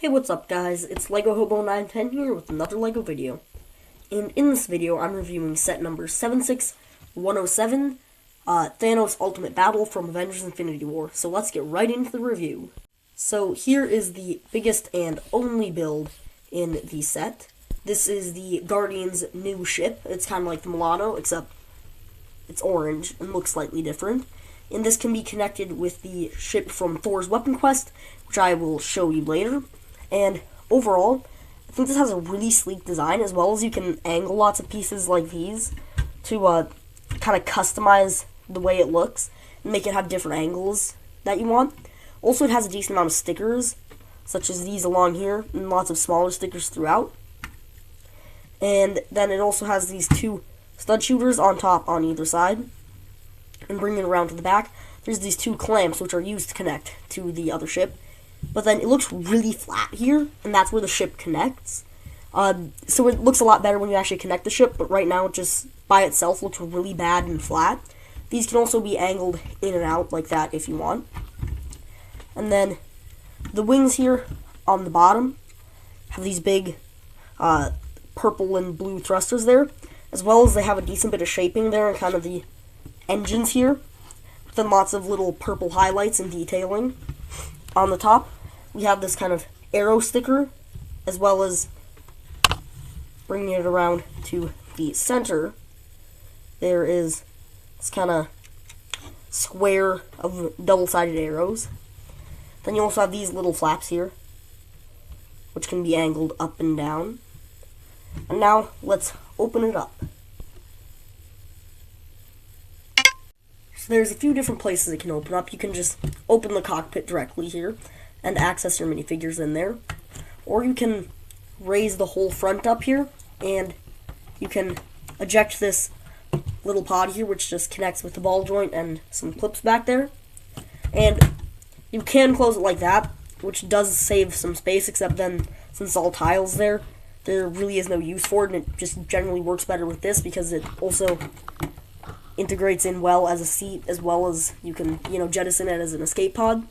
Hey, what's up guys, it's Lego Hobo 910 here with another Lego video. And in this video, I'm reviewing set number 76107, Thanos Ultimate Battle from Avengers Infinity War. So let's get right into the review. So here is the biggest and only build in the set. This is the Guardian's new ship. It's kind of like the Milano, except it's orange and looks slightly different. And this can be connected with the ship from Thor's Weapon Quest, which I will show you later. And overall, I think this has a really sleek design, as well as you can angle lots of pieces like these to kind of customize the way it looks and make it have different angles that you want. Also, it has a decent amount of stickers, such as these along here, and lots of smaller stickers throughout. And then it also has these two stud shooters on top on either side. And bringing it around to the back, there's these two clamps which are used to connect to the other ship. But then it looks really flat here, and that's where the ship connects. So it looks a lot better when you actually connect the ship, but right now it just by itself looks really bad and flat. These can also be angled in and out like that if you want. And then the wings here on the bottom have these big purple and blue thrusters there, as well as they have a decent bit of shaping there and kind of the engines here, with then lots of little purple highlights and detailing. On the top, we have this kind of arrow sticker, as well as bringing it around to the center. There is this kind of square of double-sided arrows. Then you also have these little flaps here, which can be angled up and down. And now, let's open it up. So there's a few different places it can open up. You can just open the cockpit directly here and access your minifigures in there. Or you can raise the whole front up here, and you can eject this little pod here, which just connects with the ball joint and some clips back there. And you can close it like that, which does save some space, except then, since it's all tiles there really is no use for it, and it just generally works better with this because it also integrates in well as a seat, as well as you can, jettison it as an escape pod.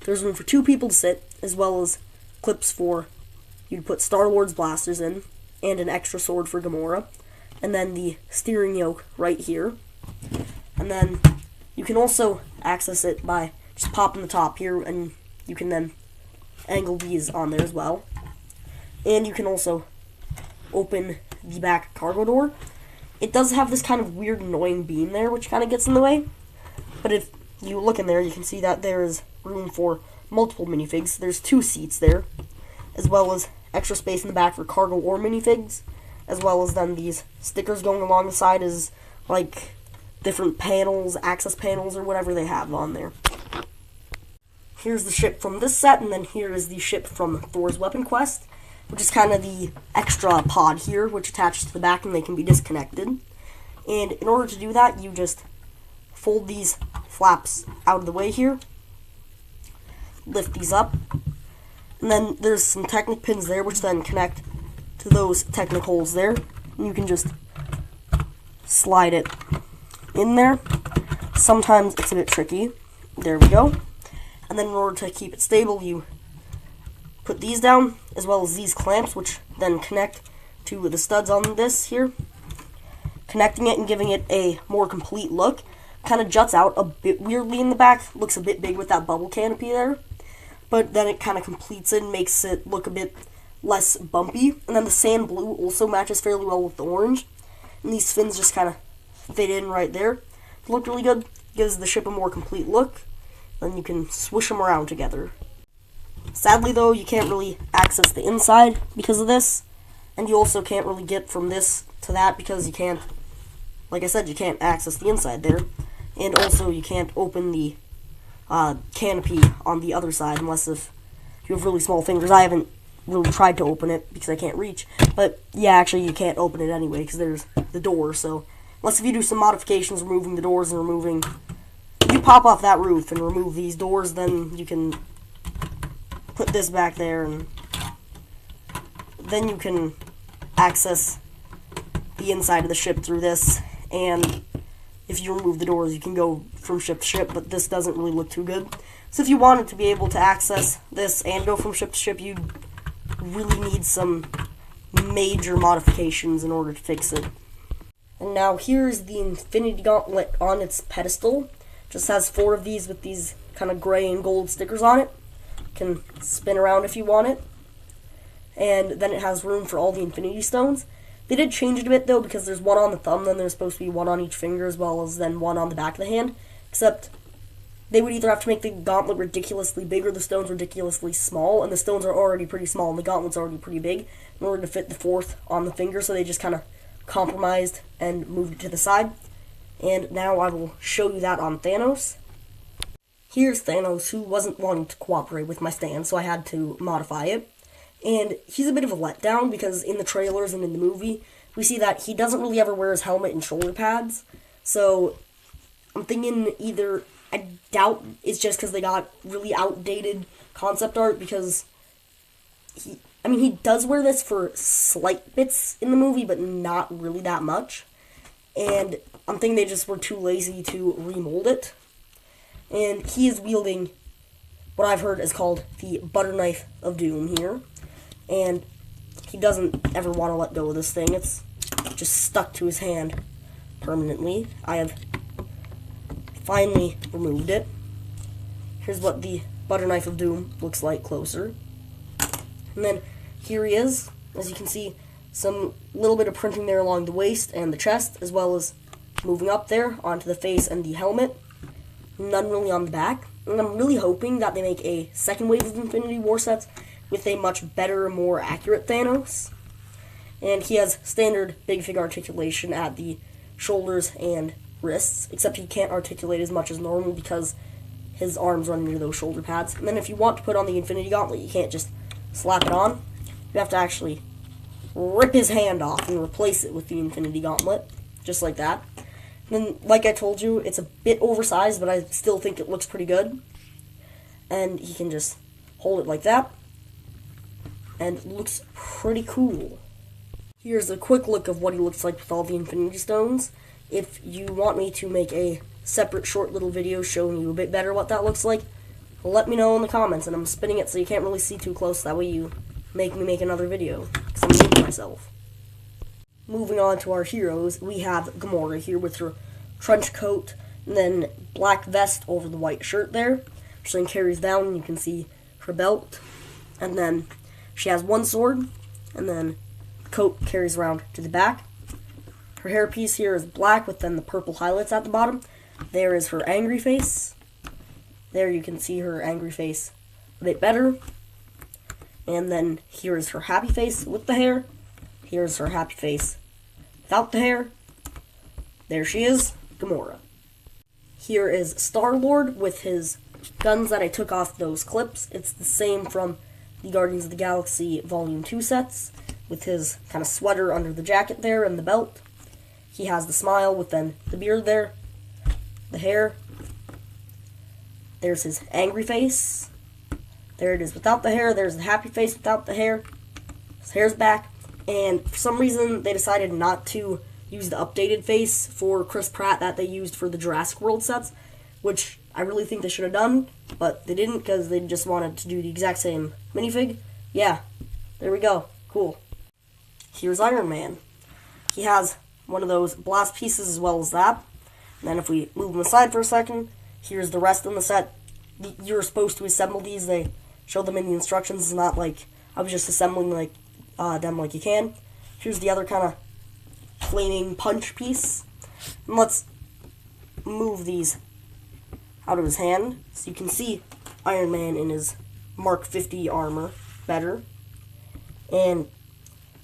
There's room for two people to sit, as well as clips for you to put Star-Lord's blasters in, and an extra sword for Gamora, and then the steering yoke right here. And then you can also access it by just popping the top here, and you can then angle these on there as well. And you can also open the back cargo door. It does have this kind of weird annoying beam there, which kind of gets in the way. But if you look in there, you can see that there is room for multiple minifigs. There's two seats there, as well as extra space in the back for cargo or minifigs, as well as then these stickers going along the side as like different panels, access panels, or whatever they have on there. Here's the ship from this set, and then here is the ship from Thor's Weapon Quest, which is kind of the extra pod here, which attaches to the back and they can be disconnected. And in order to do that, you just fold these flaps out of the way here, lift these up, and then there's some Technic pins there, which then connect to those Technic holes there. And you can just slide it in there. Sometimes it's a bit tricky. There we go. And then in order to keep it stable, you put these down, as well as these clamps, which then connect to the studs on this here. Connecting it and giving it a more complete look. Kind of juts out a bit weirdly in the back. Looks a bit big with that bubble canopy there. But then it kind of completes it and makes it look a bit less bumpy. And then the sand blue also matches fairly well with the orange. And these fins just kind of fit in right there. They look really good. Gives the ship a more complete look. Then you can swoosh them around together. Sadly, though, you can't really access the inside because of this, and you also can't really get from this to that because you can't, like I said, you can't access the inside there, and also you can't open the canopy on the other side unless if you have really small fingers. I haven't really tried to open it because I can't reach, but yeah, actually you can't open it anyway because there's the door, so unless if you do some modifications, removing the doors and removing, if you pop off that roof and remove these doors, then you can put this back there, and then you can access the inside of the ship through this. And if you remove the doors, you can go from ship to ship, but this doesn't really look too good. So if you wanted to be able to access this and go from ship to ship, you'd really needs some major modifications in order to fix it. And now here's the Infinity Gauntlet on its pedestal. Just has 4 of these with these kind of gray and gold stickers on it. Can spin around if you want it. And then it has room for all the Infinity Stones. They did change it a bit though, because there's one on the thumb, then there's supposed to be one on each finger, as well as then one on the back of the hand. Except they would either have to make the gauntlet ridiculously big or the stones ridiculously small, and the stones are already pretty small and the gauntlet's already pretty big in order to fit the 4th on the finger, so they just kind of compromised and moved it to the side. And now I will show you that on Thanos. Here's Thanos, who wasn't wanting to cooperate with my stand, so I had to modify it. And he's a bit of a letdown, because in the trailers and in the movie, we see that he doesn't really ever wear his helmet and shoulder pads. So I'm thinking either, I doubt it's just because they got really outdated concept art, because he does wear this for slight bits in the movie, but not really that much. And I'm thinking they just were too lazy to remold it. And he is wielding what I've heard is called the butter knife of doom here. And he doesn't ever want to let go of this thing. It's just stuck to his hand permanently. I have finally removed it. Here's what the butter knife of doom looks like closer. And then here he is. As you can see, some little bit of printing there along the waist and the chest, as well as moving up there onto the face and the helmet. None really on the back. And I'm really hoping that they make a second wave of Infinity War sets with a much better, more accurate Thanos. And he has standard big fig articulation at the shoulders and wrists, except he can't articulate as much as normal because his arms run into those shoulder pads. And then if you want to put on the Infinity Gauntlet, you can't just slap it on. You have to actually rip his hand off and replace it with the Infinity Gauntlet, just like that. And then, like I told you, it's a bit oversized, but I still think it looks pretty good. And he can just hold it like that, and it looks pretty cool. Here's a quick look of what he looks like with all the Infinity Stones. If you want me to make a separate short little video showing you a bit better what that looks like, let me know in the comments, and I'm spinning it so you can't really see too close, that way you make me make another video, because I'm doing myself. Moving on to our heroes, we have Gamora here with her trench coat, and then black vest over the white shirt there, which then carries down, and you can see her belt, and then she has one sword, and then the coat carries around to the back. Her hairpiece here is black with then the purple highlights at the bottom. There is her angry face. There you can see her angry face a bit better. And then here is her happy face with the hair. Here's her happy face without the hair. There she is, Gamora. Here is Star-Lord with his guns that I took off those clips. It's the same from the Guardians of the Galaxy Volume 2 sets, with his kind of sweater under the jacket there and the belt. He has the smile with then the beard there, the hair. There's his angry face. There it is without the hair. There's the happy face without the hair. His hair's back. And for some reason, they decided not to use the updated face for Chris Pratt that they used for the Jurassic World sets, which I really think they should have done, but they didn't because they just wanted to do the exact same minifig. Yeah, there we go. Cool. Here's Iron Man. He has one of those blast pieces as well as that. And then if we move them aside for a second, here's the rest in the set. You're supposed to assemble these. They show them in the instructions. It's not like I was just assembling them like you can. Here's the other kind of flaming punch piece. And let's move these out of his hand so you can see Iron Man in his Mark 50 armor better. And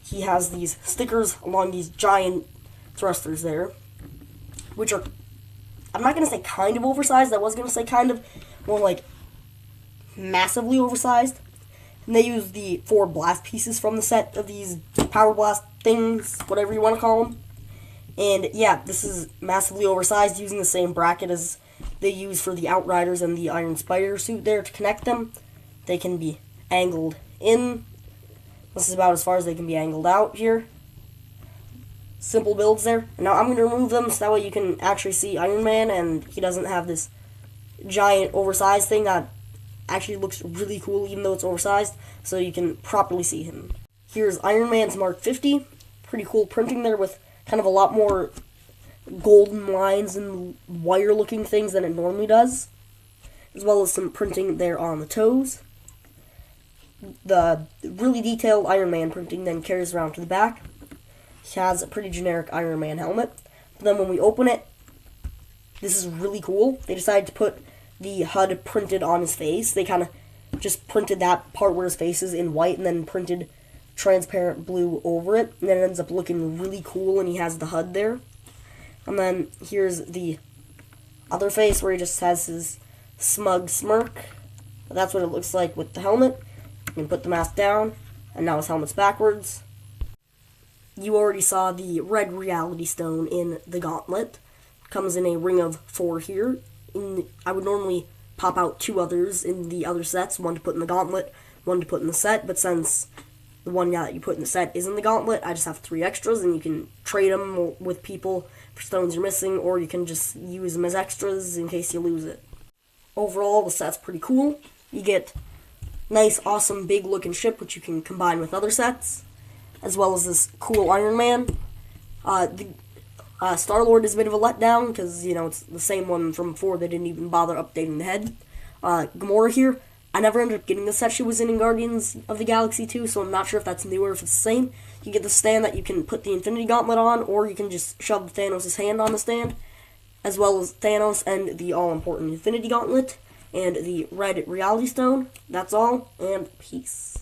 he has these stickers along these giant thrusters there, which are, I'm not going to say kind of oversized, I was going to say kind of, more like massively oversized. And they use the 4 blast pieces from the set of these power blast things, whatever you want to call them. And yeah, this is massively oversized, using the same bracket as they use for the Outriders and the Iron Spider suit there to connect them. They can be angled in. This is about as far as they can be angled out here. Simple builds there. And now I'm going to remove them so that way you can actually see Iron Man, and he doesn't have this giant oversized thing that actually looks really cool even though it's oversized, so you can properly see him. Here's Iron Man's Mark 50. Pretty cool printing there with kind of a lot more golden lines and wire looking things than it normally does, as well as some printing there on the toes. The really detailed Iron Man printing then carries around to the back. He has a pretty generic Iron Man helmet. But then when we open it, this is really cool. They decided to put the HUD printed on his face. They kind of just printed that part where his face is in white and then printed transparent blue over it. And then it ends up looking really cool, and he has the HUD there. And then here's the other face where he just has his smug smirk. That's what it looks like with the helmet. You can put the mask down, and now his helmet's backwards. You already saw the red reality stone in the gauntlet. Comes in a ring of 4 here. I would normally pop out 2 others in the other sets, one to put in the gauntlet, one to put in the set, but since the one that you put in the set is in the gauntlet, I just have 3 extras, and you can trade them with people for stones you're missing, or you can just use them as extras in case you lose it. Overall, the set's pretty cool. You get nice, awesome, big-looking ship, which you can combine with other sets, as well as this cool Iron Man. Star-Lord is a bit of a letdown, because, it's the same one from before. They didn't even bother updating the head. Gamora here, I never ended up getting the set she was in Guardians of the Galaxy 2, so I'm not sure if that's new or if it's the same. You get the stand that you can put the Infinity Gauntlet on, or you can just shove Thanos' hand on the stand, as well as Thanos and the all-important Infinity Gauntlet, and the red Reality Stone. That's all, and peace.